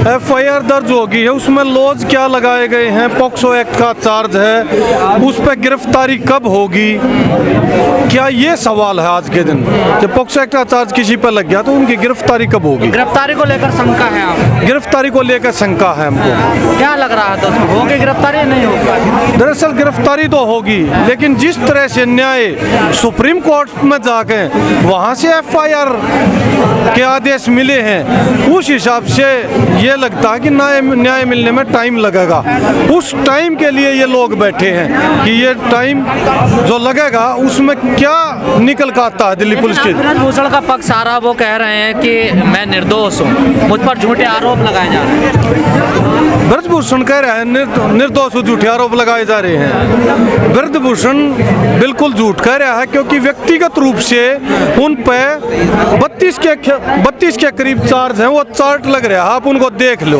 FIR दर्ज होगी है, उसमें लॉज क्या लगाए गए हैं, पॉक्सो एक्ट का चार्ज है, उस पर गिरफ्तारी कब होगी, क्या ये सवाल है आज के दिन। जब पॉक्सो एक्ट का चार्ज किसी पर लग गया तो उनकी गिरफ्तारी कब होगी। गिरफ्तारी को लेकर शंका है आप? गिरफ्तारी को लेकर शंका है हमको। क्या लग रहा है तो होगी गिरफ्तारी नहीं होगी? दरअसल गिरफ्तारी तो होगी, लेकिन जिस तरह से न्याय सुप्रीम कोर्ट में जाके वहाँ से FIR के आदेश मिले हैं, उस हिसाब से ये लगता है कि न्याय मिलने में टाइम लगेगा। उस टाइम के लिए ये लोग बैठे हैं कि ये टाइम जो लगेगा उसमें क्या निकल कर आता है दिल्ली पुलिस के। ब्रजभूषण का पक्ष आ रहा, वो कह रहे हैं कि मैं निर्दोष हूँ, मुझ पर झूठे आरोप लगाए जा रहे हैं। ब्रजभूषण कह रहे हैं निर्दोष झूठे आरोप लगाए जा रहे हैं। ब्रजभूषण बिल्कुल झूठ कह रहा है, क्योंकि व्यक्तिगत रूप से उन पे 32 के करीब चार्ज हैं, वो चार्ट लग रहा है, आप उनको देख लो।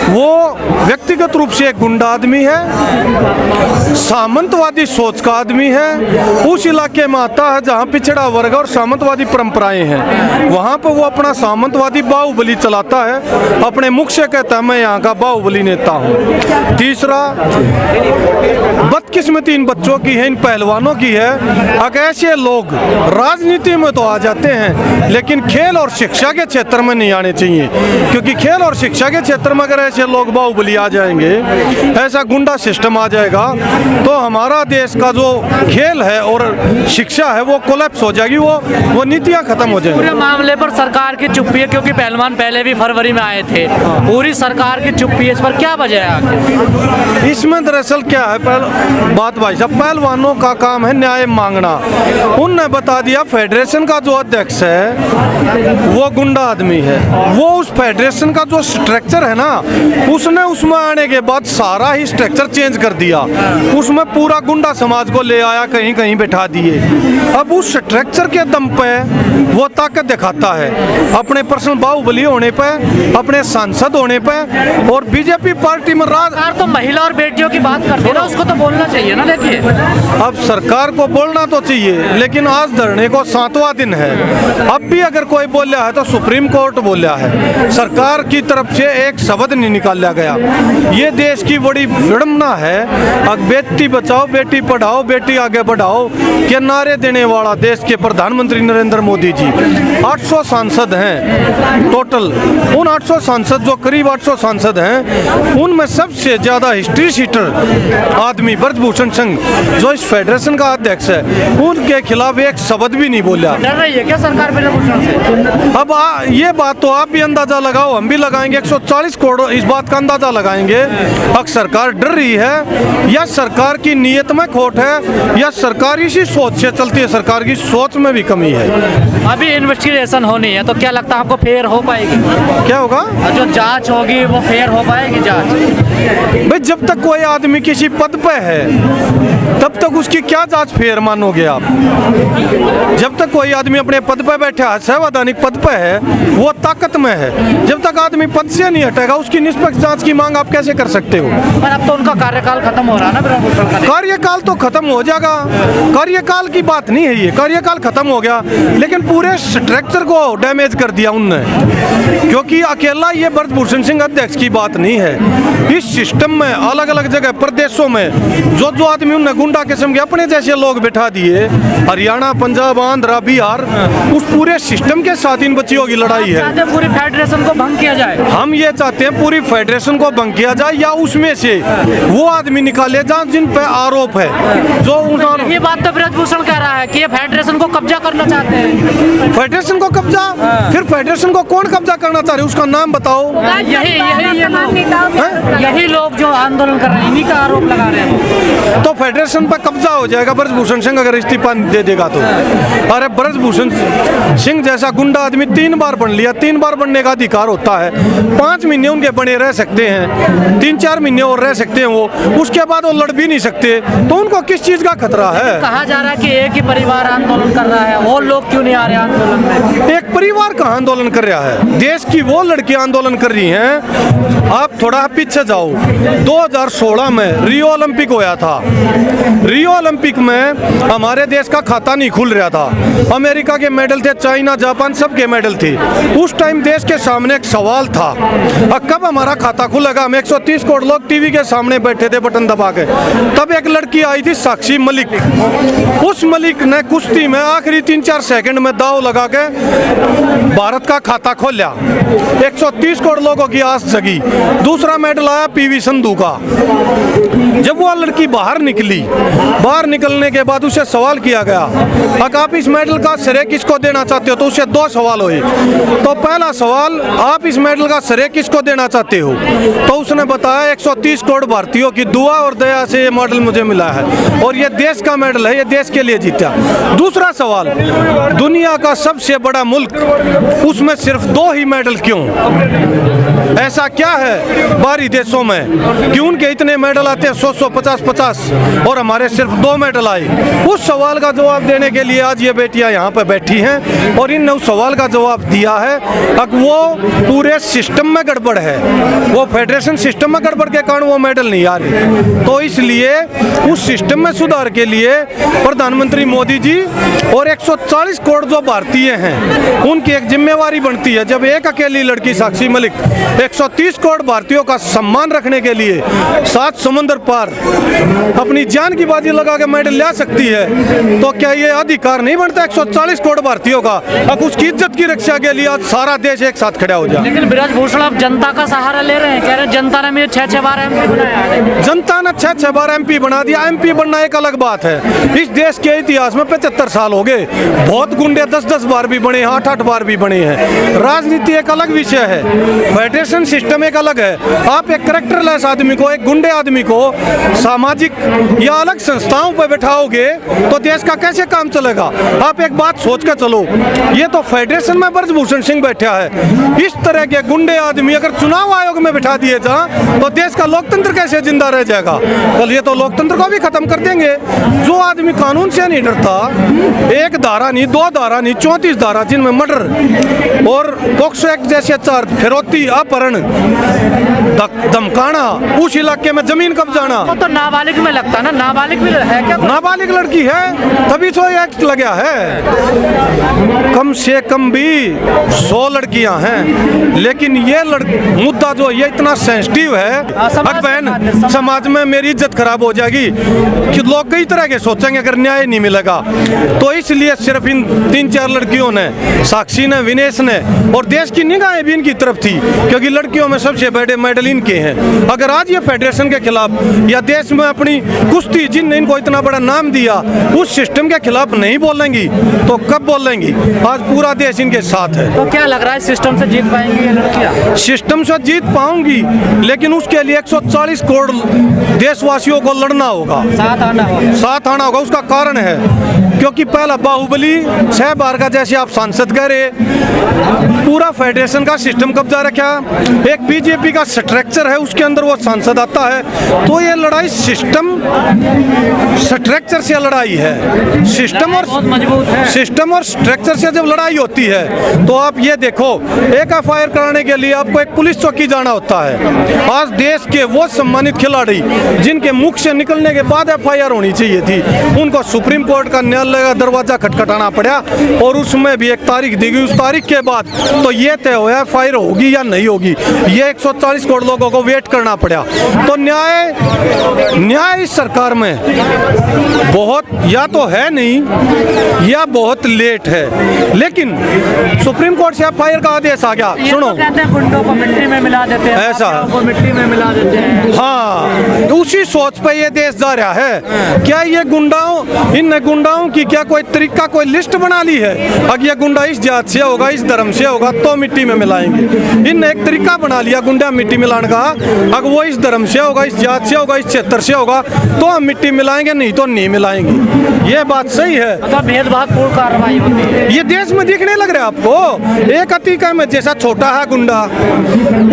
वो व्यक्तिगत रूप से एक गुंडा आदमी है, सामंतवादी सोच का आदमी है, उस इलाके में आता है जहाँ पिछड़ा वर्ग और सामंतवादी परंपराएं हैं, वहाँ पर वो अपना सामंतवादी बाहुबली चलाता है, अपने मुख से कहता है मैं यहाँ का बाहुबली नेता हूँ। तीसरा, बदकिस्मती इन बच्चों की है, इन पहलवानों की है। अगर ऐसे लोग राजनीति में तो आ जाते हैं, लेकिन खेल और शिक्षा के क्षेत्र में नहीं आने चाहिए, क्योंकि खेल और शिक्षा के क्षेत्र में अगर ऐसे लोग बाहुबली आ जाएंगे, ऐसा गुंडा सिस्टम आ जाएगा, तो हमारा देश का जो खेल है और शिक्षा है वो कोलैप्स हो जाएगी, वो नीतियाँ खत्म हो जाएंगी। पूरे मामले पर सरकार की चुप्पी है, क्योंकि पहलवान पहले भी फरवरी में आए थे, पूरी सरकार की चुप्पी है, इस पर क्या वजह है आखिर? इसमें दरअसल क्या है, बात भाई साहब, पहलवानों का काम है न्याय मांगना। उनने बता दिया फेडरेशन का जो अध्यक्ष है वो गुंडा आदमी है, वो उस फेडरेशन का जो स्ट्रक्चर है ना, उसने उसमें आने के बाद सारा ही स्ट्रक्चर चेंज कर दिया, उसमें पूरा गुंडा समाज को ले आया, कहीं कहीं बैठा दिए। अब उस स्ट्रक्चर के दम पे वो ताकत दिखाता है, अपने पर्सनल बाहुबली होने पे, अपने सांसद होने पे, और बीजेपी पार्टी में सरकार तो महिला और बेटियों की बात करती है ना, उसको तो बोलना चाहिए ना। देखिए, अब सरकार को बोलना तो चाहिए, लेकिन आज धरने को 7वां दिन है, अब भी अगर कोई बोला है तो सुप्रीम कोर्ट बोला है, सरकार की तरफ से एक शब्द नहीं निकाला गया। ये देश की बड़ी विडंबना है। अब बेटी बचाओ, बेटी पढ़ाओ, बेटी आगे बढ़ाओ के नारे देने वाला देश के प्रधानमंत्री नरेंद्र मोदी जी, 800 सांसद हैं टोटल। उन 800 सांसद, जो करीब 800 सांसद हैं, उनमें सबसे ज्यादा हिस्ट्री सीटर आदमी ब्रजभूषण सिंह, जो इस फेडरेशन का अध्यक्ष है, उनके खिलाफ एक शब्द भी नहीं बोला। डर रही है क्या सरकार ब्रजभूषण से? अब ये बात तो आप भी अंदाजा लगाओ, हम भी लगाएंगे, 140 करोड़ इस बात का अंदाजा लगाएंगे। अब सरकार डर रही है, या सरकार की नीयत में खोट है, या सरकार इसी सोच से चलती है, सरकार की सोच में भी कमी है। अभी इन्वेस्टिगेशन होनी है, तो क्या लगता है आपको फेयर हो पाएगी? क्या होगा? जो जांच होगी वो फेयर हो पाएगी जांच? भाई, जब तक कोई आदमी किसी पद पे है तब तक उसकी क्या जांच फेयर मानोगे आप? जब तक कोई आदमी अपने पद पे बैठा है, संवैधानिक पद पे है, वो ताकत में है, जब तक आदमी पद से नहीं हटेगा, उसकी निष्पक्ष जांच की मांग आप कैसे कर सकते हो? पर अब तो उनका कार्यकाल खत्म हो रहा है ना ब्रजभूषण का। कार्यकाल तो खत्म हो जाएगा, कार्यकाल की बात नहीं है ये, कार्यकाल खत्म हो गया, लेकिन पूरे स्ट्रक्चर को डैमेज कर दिया उनने, क्योंकि अकेला ये ब्रजभूषण सिंह अध्यक्ष की बात नहीं है। इस सिस्टम में अलग अलग जगह प्रदेशों में जो आदमी उनने गुंडा किस्म के अपने जैसे लोग बिठा दिए, हरियाणा, पंजाब, आंध्र, बिहार, उस पूरे सिस्टम के साथ इन बच्चियों की लड़ाई है। पूरी फेडरेशन को भंग किया जाए? हम ये चाहते हैं पूरी फेडरेशन को भंग किया जाए, या उसमें से वो आदमी निकाले जाए जिन पे आरोप है। जो ये बात तो ब्रजभूषण कह रहा है कि ये फेडरेशन को कब्जा करना चाहते हैं। फेडरेशन को कब्जा? फिर फेडरेशन को कौन कब्जा करना चाह रहे, उसका नाम बताओ। यही लोग जो आंदोलन कर रहे हैं, इन्हीं का आरोप लगा रहे हैं। तो फेडरेशन पर कब्जा हो जाएगा ब्रजभूषण सिंह अगर इस्तीफा दे देगा तो। अरे ब्रजभूषण सिंह जैसा गुंडा आदमी 3 बार बन लिया, 3 बार बनने का अधिकार होता है, 5 महीने उनके बने रह सकते हैं, 3-4 महीने और रह सकते हैं वो, उसके बाद वो लड़ भी नहीं सकते, तो उनको किस चीज का खतरा है? कहा जा रहा है कि एक ही परिवार आंदोलन कर रहा है, वो लोग क्यों नहीं आ रहे आंदोलन में? एक परिवार कहाँ आंदोलन कर रहा है? देश की वो लड़कियां आंदोलन कर रही हैं। आप थोड़ा पीछे जाओ, 2016 में रियो ओलंपिक होया था, रियो ओलंपिक में हमारे देश का खाता नहीं खुल रहा था। अमेरिका के मेडल थे, चाइना, जापान सबके मेडल थे। उस टाइम देश के सामने एक सवाल था, अब कब हमारा खाता खुलेगा। हम 130 करोड़ लोग टीवी के सामने बैठे थे बटन दबा के। तब एक लड़की आई थी साक्षी मलिक। उस मलिक ने कुश्ती में आखिरी 3-4 सेकंड में दाव लगा के भारत का खाता खोला। 130 करोड़ लोगों की आस जगी। दूसरा मेडल आया पीवी संधू का। जब वो लड़की बाहर निकली, बाहर निकलने के बाद उसे सवाल किया गया, अगर आप इस मेडल का श्रेय किसको देना चाहते हो, तो उससे 2 सवाल हुए। तो पहला सवाल, आप इस मेडल का श्रेय किसको देना चाहते हो, तो उसने बताया 130 करोड़ भारतीयों की दुआ और दया से ये मेडल मुझे मिला है और ये देश का मेडल है, ये देश के लिए जीता। दूसरा सवाल, दुनिया का सबसे बड़ा मुल्क, उसमें सिर्फ 2 ही मेडल क्यों? ऐसा क्या है बाहरी देशों में कि उनके इतने मेडल आते हैं 100, 50 और हमारे सिर्फ 2 मेडल आए? उस सवाल का जवाब देने के लिए आज ये बेटियां यहाँ पे बैठी हैं और इनने उस सवाल का जवाब दिया है। अब वो पूरे सिस्टम में गड़बड़ है, वो फेडरेशन सिस्टम में गड़बड़ के कारण वो मेडल नहीं आ रहे। तो इसलिए उस सिस्टम में सुधार के लिए प्रधानमंत्री मोदी जी और 140 करोड़ जो भारतीय हैं उनकी एक जिम्मेवारी बनती है। जब एक अकेली लड़की साक्षी मलिक 130 करोड़ भारतीयों का सम्मान रखने के लिए 7 समुंदर पार अपनी जान की बाजी लगा के मेडल ला सकती है, तो क्या ये अधिकार नहीं बनता 140 करोड़ भारतीयों का? अब उसकी इज्जत की रक्षा के लिए आज सारा देश एक साथ खड़ा हो जाए। लेकिन ब्रजभूषण आप जनता का सहारा ले रहे हैं, कह रहे हैं जनता ने मुझे 6-6 बार MP बनाया। जनता ने 6-6 बार MP बना दिया। MP बनना एक अलग बात है। इस देश के इतिहास में 75 साल हो गए, बहुत गुंडे 10-10 बार भी बने हैं, 8-8 बार भी बने हैं। राजनीति एक अलग विषय है, फेडरेशन सिस्टम एक अलग है। आप एक कैरेक्टरलेस आदमी को, एक गुंडे आदमी को सामाजिक या अलग संस्थाओं पर बैठाओगे तो देश का कैसे काम चलेगा? आप एक बात सोच के चलो, ये तो फेडरेशन में ब्रजभूषण सिंह बैठा है। इस तरह के गुंडे आदमी अगर चुनाव आयोग में बैठा दिए जाए तो देश का लोकतंत्र कैसे जिंदा रह जाएगा? कल ये तो लोकतंत्र को भी खत्म कर देंगे। जो आदमी कानून से नहीं डरता, 1 धारा नहीं, 2 धारा नहीं, 34 धारा जिनमें मर्डर और पॉक्सो एक्ट जैसे 4 फिरौती, अपहरण, धमकाना, उस इलाके में जमीन कब्जाना। तो नाबालिग में लगता है ना, नाबालिग भी है क्या? नाबालिग लड़की है तभी तो ये एक्ट लगा है। कम से कम भी 100 लड़कियां हैं, लेकिन ये मुद्दा जो ये इतना सेंसिटिव है, अब बहन समाज में मेरी इज्जत खराब हो जाएगी कि लोग कई तरह के सोचेंगे अगर न्याय नहीं मिलेगा। तो इसलिए सिर्फ इन 3-4 लड़कियों ने, साक्षी ने, विनेश ने, और देश की निगाहें भी इनकी तरफ थी क्योंकि लड़कियों में सबसे बड़े मेडल इनके हैं। अगर आज ये फेडरेशन के खिलाफ या देश में अपनी कुश्ती, जिनने इनको इतना बड़ा नाम दिया, उस सिस्टम के खिलाफ नहीं बोलेंगी तो कब बोलेंगी? आज पूरा देश इनके साथ है। तो क्या लग रहा है सिस्टम से जीत पाएंगी ये लड़कियां? सिस्टम से जीत पाऊंगी, लेकिन उसके लिए 140 करोड़ देशवासियों को लड़ना होगा, साथ आना होगा। उसका कारण है क्योंकि पहला बाहुबली 6 बार का, जैसे आप सांसद कह रहे, पूरा फेडरेशन का सिस्टम कब्जा रखा। एक बीजेपी का स्ट्रक्चर है, उसके अंदर वो सांसद आता है। तो ये लड़ाई सिस्टम स्ट्रक्चर से लड़ाई है। सिस्टम और स्ट्रक्चर से जब लड़ाई होती है तो आप ये देखो, एक FIR कराने के लिए आपको एक पुलिस चौकी जाना होता है। आज देश के वो सम्मानित खिलाड़ी जिनके मुख से निकलने के बाद FIR होनी चाहिए थी, उनको सुप्रीम कोर्ट का न्यायालय का दरवाजा खटखटाना पड़ा और उसमें भी एक तारीख दी गई। उस तारीख के बाद तो ये तय हुआ FIR होगी या नहीं होगी, ये 140 करोड़ लोगों को वेट करना पड़ा। तो न्याय इस सरकार में बहुत या तो है नहीं या बहुत लेट है। लेकिन सुप्रीम कोर्ट से FIR का आदेश आ गया। सुनो, तो कहते हैं गुंडों को मिट्टी में मिला देते हैं, ऐसा को मिट्टी में मिला देते हैं। हाँ, उसी सोच पे ये देश जा रहा है। क्या ये इन गुंडाओं की क्या कोई तरीका, कोई लिस्ट बना ली है? अगर ये गुंडा इस जात से होगा, इस धर्म से होगा तो मिट्टी में मिलाएंगे। इनने एक तरीका बना लिया गुंडा मिट्टी मिलाने का। अगर वो इस धर्म से होगा, इस जात से होगा, इस क्षेत्र से होगा तो हम मिट्टी मिलाएंगे, नहीं तो नहीं मिलाएंगे। ये बात सही है। मतलब भेदभावपूर्ण कार्रवाई होती है। ये देश में दिखने लग रहा है आपको। एक अतिका में जैसा छोटा है गुंडा,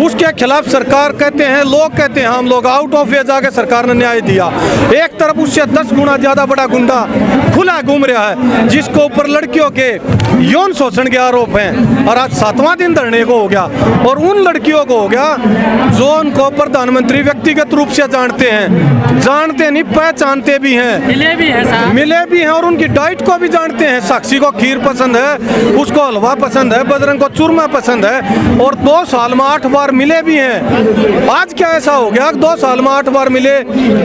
उसके खिलाफ सरकार कहते हैं, लोग कहते हैं, हम लोग आउट ऑफ एज आके सरकार ने न्याय दिया। एक तरफ उससे 10 गुना ज्यादा बड़ा गुंडा खुला घूम रहा है, जिसके ऊपर लड़कियों के यौन शोषण के आरोप हैं, और आज 7वां दिन धरने को हो गया। और उन लड़कियों को हो गया जो उनको प्रधानमंत्री व्यक्तिगत रूप से जानते नहीं, पहचानते भी हैं, मिले भी हैं साहब, मिले भी हैं, और उनकी डाइट को भी जानते हैं। साक्षी को खीर पसंद है, उसको हलवा पसंद है, बजरंग को चूरमा पसंद है, और 2 साल में 8 बार मिले भी हैं। आज क्या ऐसा हो गया 2 साल में 8 बार मिले,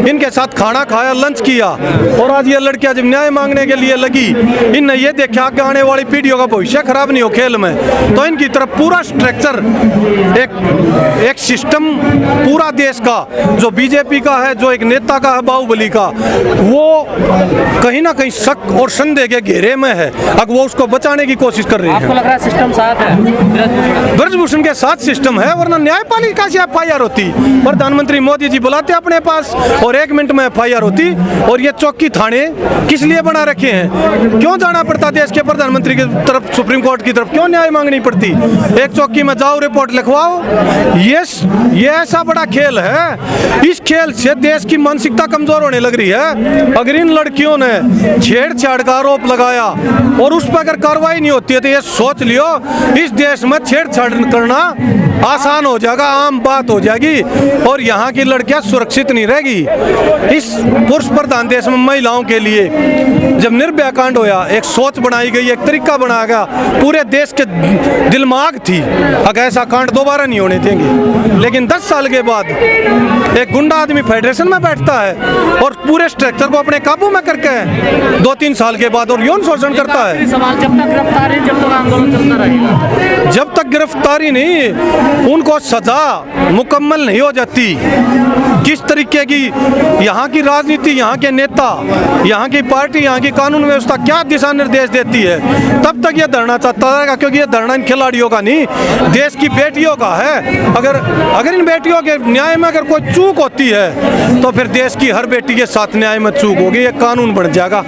इनके साथ खाना खाया, लंच किया, और आज ये लड़कियां जब न्याय मांगने के लिए लगी, इनने ये देखा कि आने वाली पीढ़ियों का भविष्य खराब नहीं हो खेल में, तो इनकी तरफ पूरा स्ट्रक्चर, एक सिस्टम पूरा देश का, जो बीजेपी का है, जो एक नेता का है बाहुबली का, वो कहीं ना कहीं शक और संदेह के घेरे में है। अब वो उसको बचाने की कोशिश कर रही आपको है। लग रहा है सिस्टम साथ है? ब्रजभूषण के साथ सिस्टम है, वरना न्यायपालिका से FIR होती, प्रधानमंत्री मोदी जी बुलाते अपने पास और 1 मिनट में FIR होती। और ये चौकी थाने किस लिए बना रखे हैं? क्यों जाना पड़ता देश के प्रधानमंत्री की तरफ, सुप्रीम कोर्ट की तरफ क्यों न्याय मांगनी पड़ती? एक चौकी में जाओ, रिपोर्ट लिखवाओ। ये ऐसा बड़ा खेल है, इस खेल से देश की मानसिकता कमजोर होने लग रही है। अगर इन लड़कियों ने छेड़छाड़ का आरोप लगाया और उस पर अगर कार्रवाई नहीं होती है, तो ये सोच लियो इस देश में छेड़छाड़ करना आसान हो जाएगा, आम बात हो जाएगी, और यहाँ की लड़कियां सुरक्षित नहीं रहेगी। इस पुरुष प्रधान देश में महिलाओं के लिए जब निर्भया कांड होया, एक सोच बनाई गई, एक तरीका बनाया गया, पूरे देश के दिमाग थी अगर ऐसा कांड दोबारा नहीं होने देंगे। लेकिन 10 साल के बाद एक गुंडा आदमी फेडरेशन में बैठता है और पूरे स्ट्रक्चर को अपने काबू में करके 2-3 साल के बाद और यौन शोषण करता है। सवाल, जब तक गिरफ्तारी, जब तक आंदोलन चलता रहेगा, जब तक गिरफ्तारी नहीं, उनको सजा मुकम्मल नहीं हो जाती, किस तरीके की यहाँ की राजनीति, यहाँ के नेता, यहाँ की पार्टी, यहाँ की कानून व्यवस्था क्या दिशा निर्देश देती है, तब तक ये धरना चलता रहेगा। क्योंकि ये धरना इन खिलाड़ियों का नहीं, देश की बेटियों का है। अगर इन बेटियों के न्याय में अगर कोई चूक होती है, तो फिर देश की हर बेटी के साथ न्याय में चूक होगी, ये कानून बन जाएगा।